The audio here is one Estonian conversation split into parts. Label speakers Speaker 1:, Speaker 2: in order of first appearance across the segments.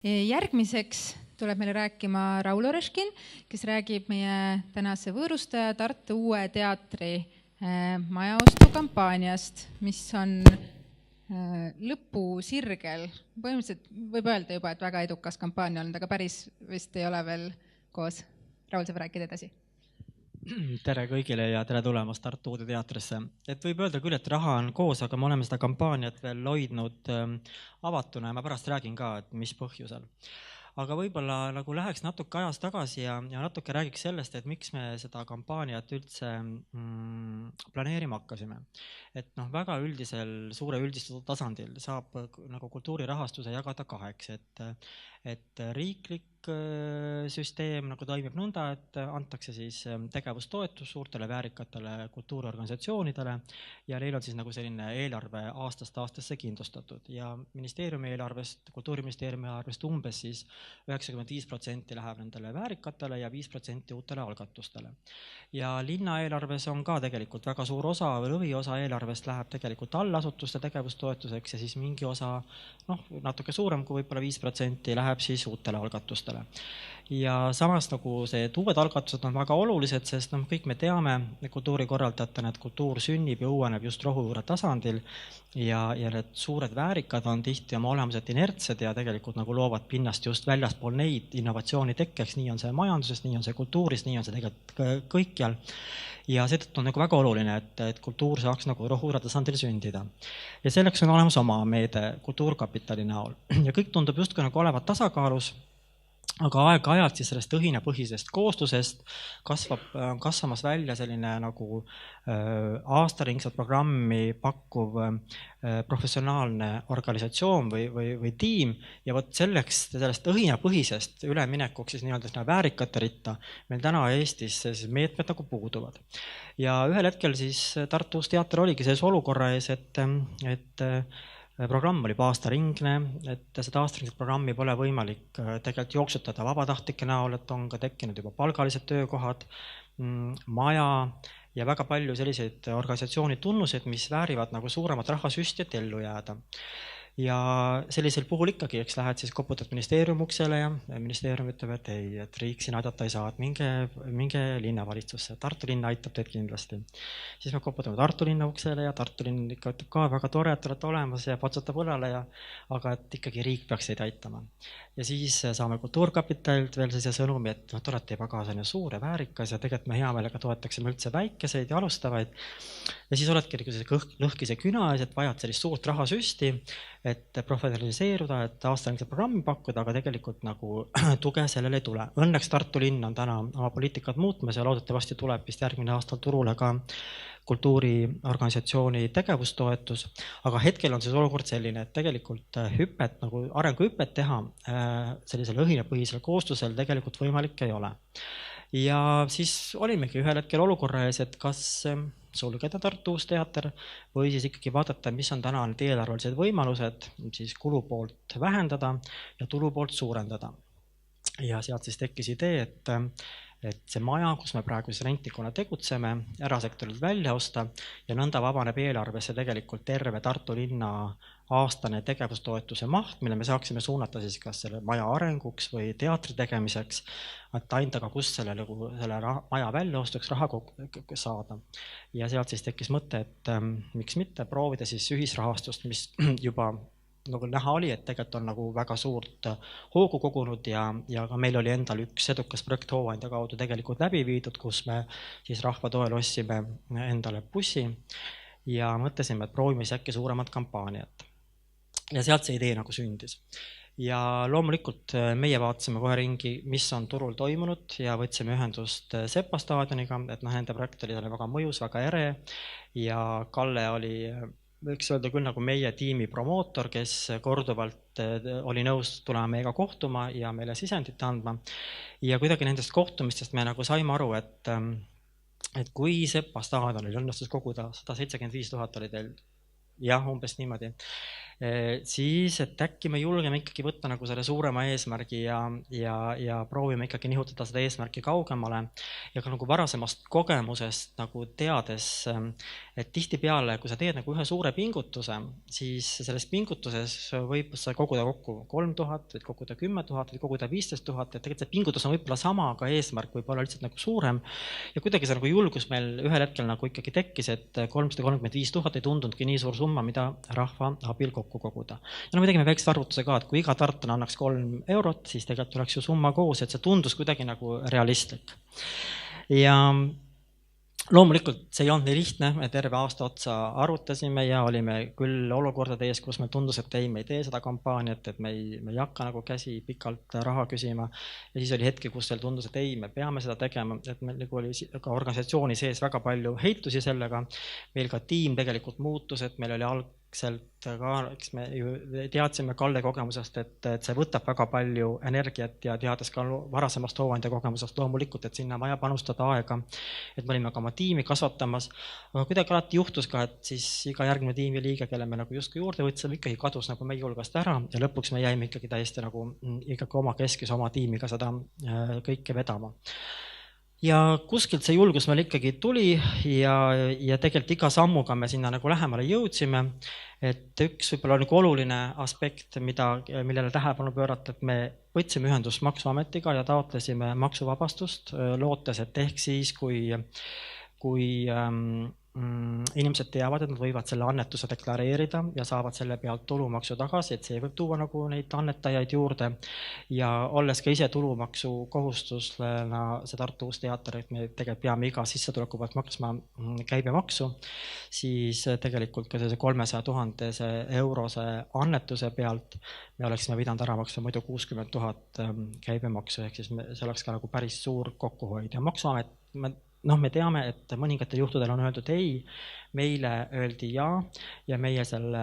Speaker 1: Järgmiseks tuleb meile rääkima Raul Oreškin, kes räägib meie tänase võõrustaja Tartu Uue Teatri majaostu kampaaniast, mis on lõpusirgel. Põhimõtteliselt võib öelda juba, et väga edukas kampaania olnud, aga päris vist ei ole veel koos. Raul saab rääkida edasi.
Speaker 2: Tere kõigile ja tere tulemast Tartu Uude Teatrisse. Et võib öelda küll, et raha on koos, aga me oleme seda kampaaniat veel hoidnud avatuna ja ma pärast räägin ka, et mis põhjusel. Aga võib-olla nagu läheks natuke ajas tagasi ja natuke räägiks sellest, et miks me seda kampaaniat üldse planeerima hakkasime. Et väga üldisel, suure üldistatud tasandil saab nagu kultuurirahastuse jagada kaheks, et riiklik süsteem nagu toimib nõnda, et antakse siis tegevustoetus suurtele väärikatele kultuuriorganisatsioonidele ja neil on siis nagu selline eelarve aastast aastasse kindlustatud ja ministeeriumi eelarvest, Kultuuriministeeriumi eelarvest umbes siis 95% läheb nendele väärikatele ja 5% uutele algatustele. Ja linna eelarves on ka tegelikult väga suur osa või lõviosa eelarvest läheb tegelikult allasutuste tegevustoetuseks ja siis mingi osa, natuke suurem kui võib-olla 5% läheb siis uutele algatustele. Ja samas nagu see uued algatused on väga olulised, sest kõik me teame kultuurikorraldajatena, et kultuur sünnib ja uueneb just rohujuure tasandil ja need suured väärikad on tihti oma olemuselt inertsed ja tegelikult nagu loovad pinnast just väljaspool neid innovatsiooni tekkeks, nii on see majanduses, nii on see kultuuris, nii on see tegelikult kõikjal. Ja seetõttu on nagu väga oluline, et kultuur saaks nagu rohujuure tasandil sündida. Ja selleks on olemas oma meede Kultuurkapitali näol ja kõik tundub justkui nagu olevat tasakaalus. Aga aeg-ajalt siis sellest õhinapõhisest kooslusest kasvamas välja selline nagu aastaringset programmi pakkuv professionaalne organisatsioon või tiim ja võt sellest õhinapõhisest üleminekuks siis nii-öelda väärikate ritta meil täna Eestis meetmed nagu puuduvad. Ja ühel hetkel siis Tartu Uus Teater oligi selles olukorra ees, et programm oli aastaringne, et seda aastaringset programmi pole võimalik tegelikult jooksutada vabatahtlike näol, et on ka tekkinud juba palgalised töökohad, maja ja väga palju selliseid organisatsiooni tunnuseid, mis väärivad nagu suuremat rahasüsti, et ellu jääda. Ja sellisel puhul ikkagi, eks lähed siis koputad ministeeriumi uksele ja ministeerium ütleb, et ei, et riik siin aidata ei saa, et minge linnavalitsusse, Tartu linna aitab teid kindlasti. Siis me koputame Tartu linna uksele ja Tartu linn ikka ütleb ka väga tore, et olete olemas ja patsutab õlale, aga et ikkagi riik peaks teid aitama. Ja siis saame Kultuurkapitalilt veel sellise sõnumi, et te olete juba ka suur ja väärikas ja tegelikult me hea meelega toetaksime üldse väikeseid ja alustavaid. Ja siis oledki lõhkise küna ees, et vajad sellist suurt rahasüsti, et professionaliseeruda, et aastaringset programmi pakkuda, aga tegelikult nagu tuge sellele ei tule. Õnneks Tartu linn on täna oma poliitikat muutmas ja loodetavasti tuleb vist järgmine aastal turule ka kultuuriorganisatsiooni tegevustoetus, aga hetkel on siis olukord selline, et tegelikult hüppet, nagu arenguhüppet teha sellisel õhinapõhisel kooslusel tegelikult võimalik ei ole. Ja siis olimegi ühel hetkel olukorra ees, et kas sulgeda Tartu Uus Teater või siis ikkagi vaadata, mis on täna need eelarvelised võimalused, siis kulupoolt vähendada ja tulupoolt suurendada. Ja sealt siis tekkis idee, et see maja, kus me praegu siis rentikuna tegutseme, erasektorilt välja osta ja nõnda vabaneb eelarvesse tegelikult terve Tartu linna aastane tegevustoetuse maht, mille me saaksime suunata siis kas selle maja arenguks või teatri tegemiseks, et anda ka kus selle maja väljaostuks raha saada. Ja sealt siis tekkis mõte, et miks mitte proovida siis ühisrahastust, mis juba nagu näha oli, et tegelikult on nagu väga suurt hoogu kogunud ja ka meil oli endal üks edukas projekt Hooandja kaudu tegelikult läbi viidud, kus me siis rahva toel ostsime endale bussi ja mõtlesime, et proovime siis äkki suuremat kampaaniat. Ja sealt see idee nagu sündis. Ja loomulikult meie vaatasime kohe ringi, mis on turul toimunud ja võtsime ühendust Sepa staadioniga, et nende projekt oli väga mõjus, väga ere ja Kalle oli, võiks öelda küll nagu meie tiimi promootor, kes korduvalt oli nõus tulema meiega kohtuma ja meile sisendit andma. Ja kuidagi nendest kohtumistest me nagu saime aru, et kui Sepa staadionil õnnestus koguda 175 000 oli teil, jah, umbes niimoodi. siis et äkki me julgeme ikkagi võtta nagu selle suurema eesmärgi ja proovime ikkagi nihutada seda eesmärki kaugemale ja ka nagu varasemast kogemusest nagu teades, et tihtipeale, kui sa teed nagu ühe suure pingutuse, siis selles pingutuses võib sa koguda kokku 3000, võid koguda 10 000, võid koguda 15 000, et tegelikult see pingutus on võib-olla sama, aga eesmärk võib olla lihtsalt nagu suurem ja kuidagi see nagu julgus meil ühel hetkel nagu ikkagi tekkis, et 335 000 ei tundundki nii suur summa, mida rahva abil kokku koguda. Ja me tegime väikest arvutuse ka, et kui iga tartlane annaks 3 eurot, siis tegelikult oleks ju summa koos, et see tundus kuidagi nagu realistlik. Ja loomulikult see ei olnud nii lihtne, me terve aasta otsa arutasime ja olime küll olukorda ees, kus meil tundus, et ei, me ei tee seda kampaaniat, et me ei hakka nagu käsi pikalt raha küsima. Ja siis oli hetki, kus veel tundus, et ei, me peame seda tegema, et meil nagu oli ka organisatsiooni sees väga palju heitusi sellega. Meil ka tiim tegelikult muutus, et meil oli algselt ka, eks me ju teadsime Kalle kogemusest, et see võtab väga palju energiat ja teades ka varasemast hooandja kogemusest loomulikult, et sinna vaja panustada aega, et me olime ka oma tiimi kasvatamas, aga kuidagi alati juhtus ka, et siis iga järgmine tiimi liige, kelle me nagu justkui juurde võtsime, ikkagi kadus nagu meie hulgast ära ja lõpuks me jäime ikkagi täiesti nagu ikkagi oma keskis oma tiimiga seda kõike vedama. Ja kuskilt see julgus meil ikkagi tuli ja tegelikult iga sammuga me sinna nagu lähemale jõudsime, et üks võib-olla nagu oluline aspekt, millele tähelepanu pöörata, et me võtsime ühendust Maksuametiga ja taotlesime maksuvabastust, lootes, et ehk siis, kui inimesed teavad, et nad võivad selle annetuse deklareerida ja saavad selle pealt tulumaksu tagasi, et see võib tuua nagu neid annetajaid juurde ja olles ka ise tulumaksu kohustusena see Tartu Uus Teater, et me tegelikult peame iga sissetuleku pealt maksma käibemaksu, siis tegelikult ka see 300 000 eurose annetuse pealt me oleksime pidanud ära maksma muidu 60 000 käibemaksu, ehk siis see oleks ka nagu päris suur kokkuhoid ja Maksuamet me teame, et mõningatel juhtudel on öeldud ei, meile öeldi ja meie selle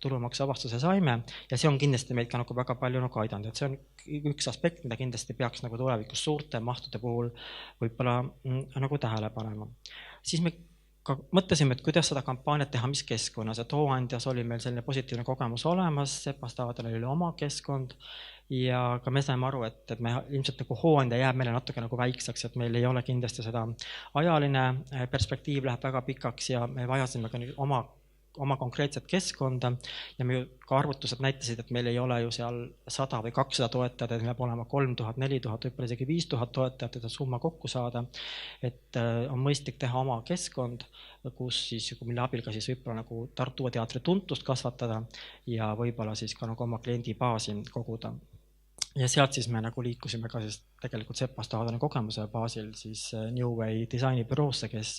Speaker 2: tulumaksuvabastuse saime ja see on kindlasti meid ka nagu väga palju nagu aidanud, et see on üks aspekt, mida kindlasti peaks nagu tulevikus suurte mahtude puhul võib-olla nagu tähele panema. Siis me ka mõtlesime, et kuidas seda kampaaniat teha, mis keskkonnas, et hooandjas oli meil selline positiivne kogemus olemas, Sepastaadel oli oma keskkond ja ka me saime aru, et me ilmselt nagu hooandja jääb meile natuke nagu väikseks, et meil ei ole kindlasti seda ajaline perspektiiv läheb väga pikaks ja me vajasime ka oma konkreetset keskkonda ja me ka arvutused näitasid, et meil ei ole ju seal 100 või 200 toetajad, et meil peab olema 3000, 4000, võib-olla isegi 5000 toetajat, et summa kokku saada. Et on mõistlik teha oma keskkond, mille abil ka siis võib-olla nagu Tartu Uue Teatri tuntust kasvatada ja võib-olla siis ka nagu oma kliendibaasi koguda. Ja sealt siis me nagu liikusime ka siis tegelikult Sepastaadeni kogemuse baasil siis New Way disainibüroosse, kes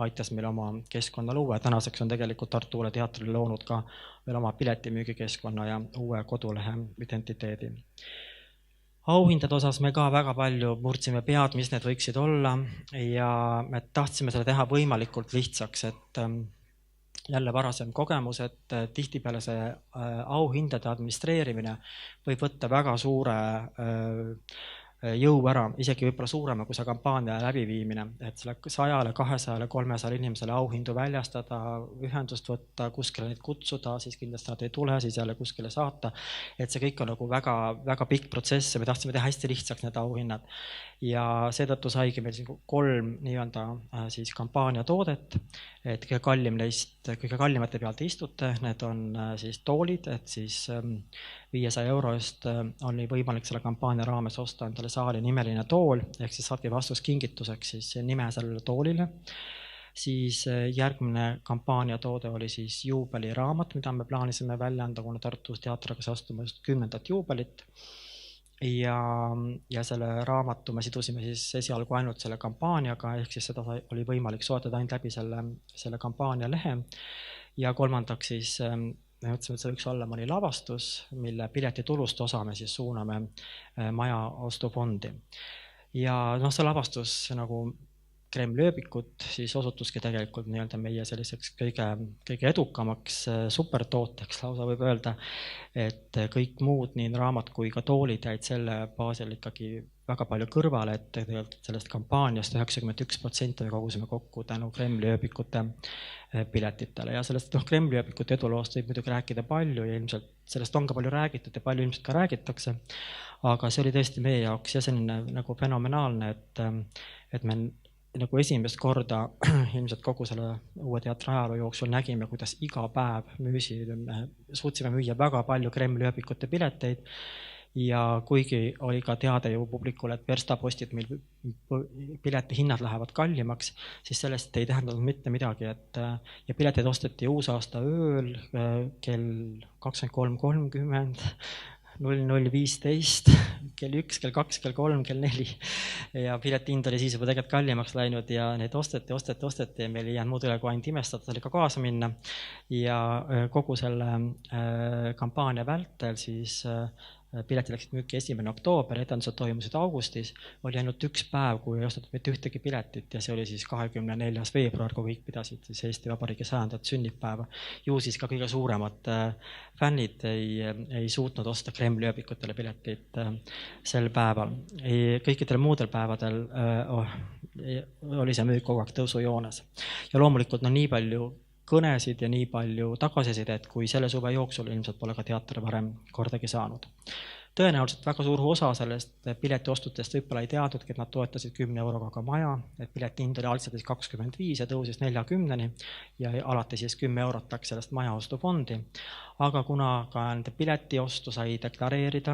Speaker 2: aitas meil oma keskkonna luua ja tänaseks on tegelikult Tartu Uue Teatrile loonud ka veel oma piletimüügikeskkonna ja uue kodulehe identiteedi. Auhindade osas me ka väga palju murdsime pead, mis need võiksid olla ja me tahtsime selle teha võimalikult lihtsaks, et jälle varasem kogemus, et tihtipeale see auhindade administreerimine võib võtta väga suure jõu ära, isegi võib-olla suurema kui see kampaania läbiviimine, et selle 100, 200, 300 inimesele auhindu väljastada, ühendust võtta, kuskile neid kutsuda, siis kindlasti nad ei tule, siis jälle kuskile saata, et see kõik on nagu väga, väga pikk protsess ja me tahtsime teha hästi lihtsaks need auhinnad ja seetõttu saigi meil 3 nii-öelda siis kampaania toodet, et kõige kallimate pealt istute, need on siis toolid, et siis 500 euro eest on võimalik selle kampaania raames osta endale saali nimeline tool, ehk siis saadki vastus kingituseks siis nime sellele toolile. Siis järgmine kampaania toode oli siis juubeliraamat, mida me plaanisime välja anda, kuna Tartu Uus Teater hakkas astuma just 10. juubelit. Ja selle raamatu me sidusime siis esialgu ainult selle kampaaniaga, ehk siis seda oli võimalik soetada ainult läbi selle kampaania lehe. Ja kolmandaks siis me mõtlesime, et see võiks olla mõni lavastus, mille piletitulust osa me siis suuname maja ostufondi. Ja see lavastus nagu Kremli ööbikut siis osutuski tegelikult nii-öelda meie selliseks kõige edukamaks supertooteks lausa võib öelda, et kõik muud nii raamat kui ka toolid jäid selle baasil ikkagi väga palju kõrvale, et tegelikult sellest kampaaniast 91% me kogusime kokku tänu Kremli ööbikute piletitele ja sellest Kremli ööbikute eduloost võib muidugi rääkida palju ja ilmselt sellest on ka palju räägitud ja palju ilmselt ka räägitakse, aga see oli tõesti meie jaoks ja selline nagu fenomenaalne, et me nagu esimest korda ilmselt kogu selle uue teatri ajaloo jooksul nägime, kuidas iga päev suutsime müüa väga palju Kremli ööbikute pileteid ja kuigi oli ka teade ju publikule, et verstapostid meil pileti hinnad lähevad kallimaks, siis sellest ei tähendanud mitte midagi, ja pileteid osteti uusaasta ööl kell 23.30, 00.15, kell 1, kell 2, kell 3, kell 4 ja pileti hind oli siis juba tegelikult kallimaks läinud ja neid osteti ja meil ei jäänud muud üle kui ainult imestada, sellega kaasa minna ja kogu selle kampaania vältel siis piletid läksid müüki 1. oktoober, etendused toimusid augustis, oli ainult üks päev, kui ei ostetud mitte ühtegi piletit ja see oli siis 24. veebruar, kui kõik pidasid siis Eesti Vabariigi 100. sünnipäeva. Ju siis ka kõige suuremad fännid ei suutnud osta Kremli ööbikutele piletit sel päeval. Kõikidel muudel päevadel oli see müük kogu aeg tõusujoones. Ja loomulikult nii palju kõnesid ja nii palju tagasisidet, kui selle suve jooksul ilmselt pole ka teater varem kordagi saanud. Tõenäoliselt väga suur osa sellest piletiostutest võib-olla ei teadnudki, et nad toetasid 10 euroga ka maja, et pileti hind oli algselt 25 ja tõusis 40-ni ja alati siis 10 eurot läks sellest majaostufondi. Aga kuna ka nende piletiostu sai deklareerida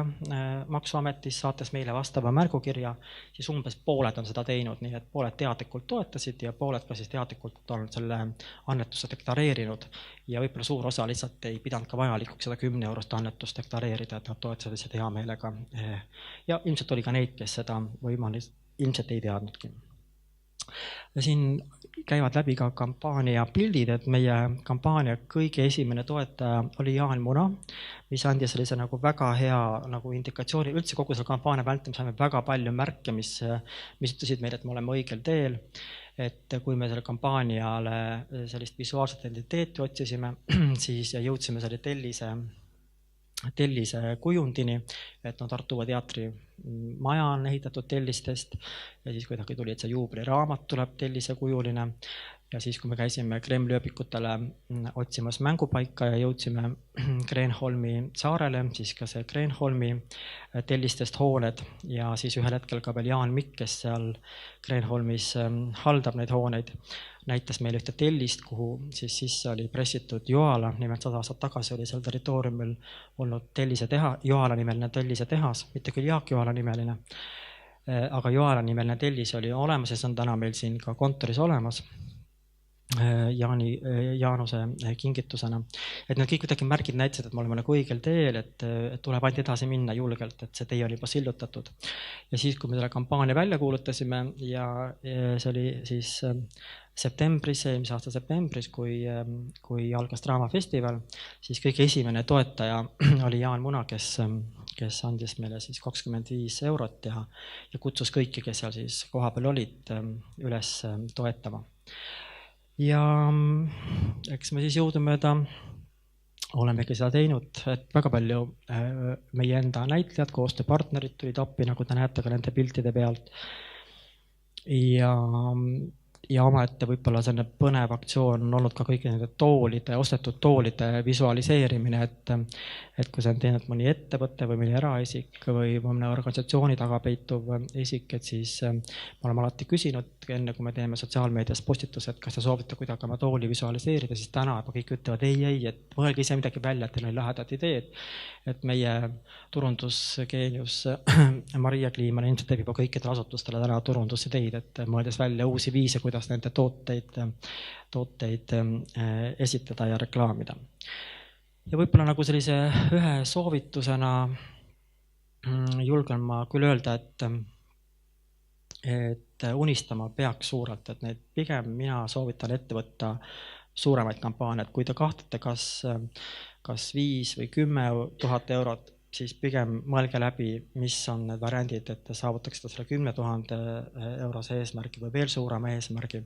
Speaker 2: maksuametis, saates meile vastava märgukirja, siis umbes pooled on seda teinud, nii et pooled teadlikult toetasid ja pooled ka siis teadlikult on selle annetusse deklareerinud ja võib-olla suur osa lihtsalt ei pidanud ka vajalikuks seda 10 eurost annetust deklareerida, et nad toetasid seda hea meelega. Ja ilmselt oli ka neid, kes seda ilmselt ei teadnudki. Ja siin käivad läbi ka kampaania pildid, et meie kampaania kõige esimene toetaja oli Jaan Muna, mis andis sellise nagu väga hea nagu indikatsiooni. Üldse kogu selle kampaania vältel saime väga palju märke, mis ütlesid meile, et me oleme õigel teel. Et kui me selle kampaaniale sellist visuaalset identiteeti otsisime, siis jõudsime selle tellise kujundini, et Tartu Uue Teatri maja on ehitatud tellistest ja siis kuidagi tuli, et see juubeliraamat tuleb tellise kujuline ja siis kui me käisime Kremli ööbikutele otsimas mängupaika ja jõudsime Kreenholmi saarele, siis ka see Kreenholmi tellistest hooned ja siis ühel hetkel ka veel Jaan Mikk, kes seal Kreenholmis haldab neid hooneid, näitas meile ühte tellist, kuhu siis sisse oli pressitud Joala, nimelt 100 aastat tagasi oli seal territooriumil olnud Joala nimeline tellise tehas, mitte küll Jaak Joala nimeline, aga Joala nimeline tellis oli olemas ja see on täna meil siin ka kontoris olemas Jaanuse kingitusena. Et need kõik kuidagi märgid näitasid, et me oleme nagu õigel teel, et tuleb ainult edasi minna julgelt, et see tee oli juba sillutatud. Ja siis, kui me selle kampaania välja kuulutasime ja see oli siis septembris, eelmise aasta septembris, kui algas Draamafestival, siis kõige esimene toetaja oli Jaan Muna, kes andis meile siis 25 eurot ja kutsus kõiki, kes seal siis kohapeal olid, üles toetama. Ja eks me siis jõudumööda olemegi seda teinud, et väga palju meie enda näitlejad, koostööpartnerid tulid appi, nagu te näete ka nende piltide pealt. Ja omaette võib-olla selline põnev aktsioon on olnud ka kõigi nende ostetud toolide visualiseerimine, et kui see on teinud mõni ettevõte või mõni eraisik või mõne organisatsiooni taga peituv isik, et siis me oleme alati küsinud, enne kui me teeme sotsiaalmeedias postitused, kas te soovite kuidagi oma tooli visualiseerida, siis täna juba kõik ütlevad ei, et mõelge ise midagi välja, et teil on lahedad ideed. Et meie turundusgeenius Maria Kliiman ilmselt teeb juba kõikidele asutustele täna turundusideid, et mõeldes välja uusi viise, kuidas nende tooteid esitada ja reklaamida. Ja võib-olla nagu sellise ühe soovitusena julgen ma küll öelda, et unistama peaks suurelt, et need pigem mina soovitan ette võtta suuremaid kampaaniaid, kui te kahtlete, kas 5 või 10 000 eurot siis pigem mõelge läbi, mis on need variandid, et te saavutaksite selle 10 000 eurose eesmärgi või veel suurema eesmärgi.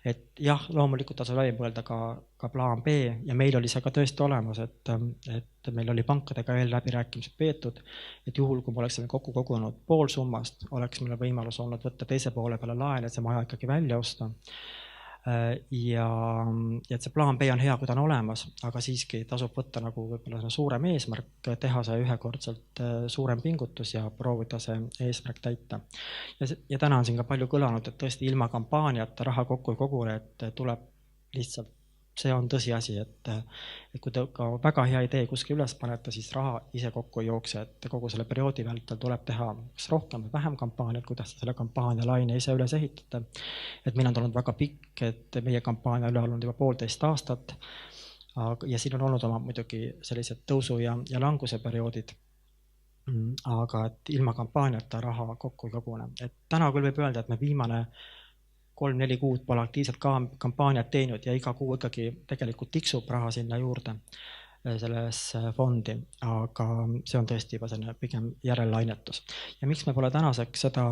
Speaker 2: Et jah, loomulikult tasub läbi mõelda ka plaan B ja meil oli see ka tõesti olemas, et meil oli pankadega eelläbirääkimised peetud, et juhul, kui me oleksime kokku kogunud pool summast, oleks meil võimalus olnud võtta teise poole peale laen, et see maja ikkagi välja osta. Ja et see plaan B on hea, kui ta on olemas, aga siiski tasub võtta nagu võib-olla suurem eesmärk, teha see ühekordselt suurem pingutus ja proovida see eesmärk täita. Ja täna on siin ka palju kõlanud, et tõesti ilma kampaaniata raha kokku ei kogule, et tuleb lihtsalt, see on tõsiasi, et kui te ka väga hea idee kuskil üles panete, siis raha ise kokku ei jookse, et kogu selle perioodi vältel tuleb teha kas rohkem või vähem kampaaniat, kuidas te selle kampaania laine ise üles ehitate. Et meil on olnud väga pikk, et meie kampaania üle olnud juba 1,5 aastat ja siin on olnud oma muidugi sellised tõusu ja languse perioodid, aga et ilma kampaaniata raha kokku ei kogune. Et täna küll võib öelda, et me viimane 3-4 kuud pole aktiivselt kampaaniat teinud ja iga kuu ikkagi tegelikult tiksub raha sinna juurde selles fondi, aga see on tõesti juba selline pigem järellainetus. Ja miks me pole tänaseks seda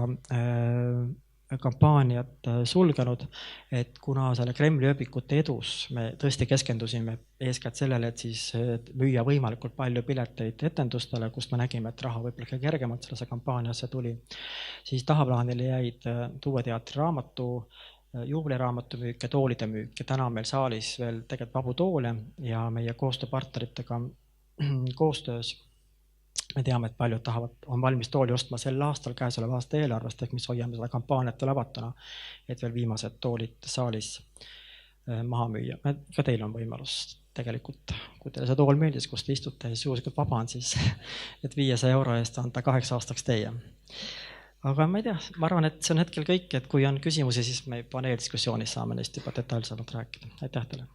Speaker 2: kampaaniat sulgenud, et kuna selle Kremli ööbikute edus me tõesti keskendusime eeskätt sellele, et siis müüa võimalikult palju pileteid etendustele, kust me nägime, et raha võib-olla kergemalt sellesse kampaaniasse tuli, siis tahaplaanile jäid Tuue teatri raamatu, juubeliraamatu müük ja toolide müük ja täna on meil saalis veel tegelikult vabu toole ja meie koostööpartneritega koostöös me teame, et paljud on valmis tooli ostma sel aastal käesoleva aasta eelarvest, ehk mis hoiame seda kampaaniat veel avatuna, et veel viimased toolid saalis maha müüa. Ka teil on võimalus tegelikult, kui teile see tool meeldis, kus te istute ja juhuslikult vaba on, siis et 500 euro eest anda 8 aastaks teie. Aga ma ei tea, ma arvan, et see on hetkel kõik, et kui on küsimusi, siis me paneeldiskussioonis saame neist juba detailsemalt rääkida. Aitäh teile!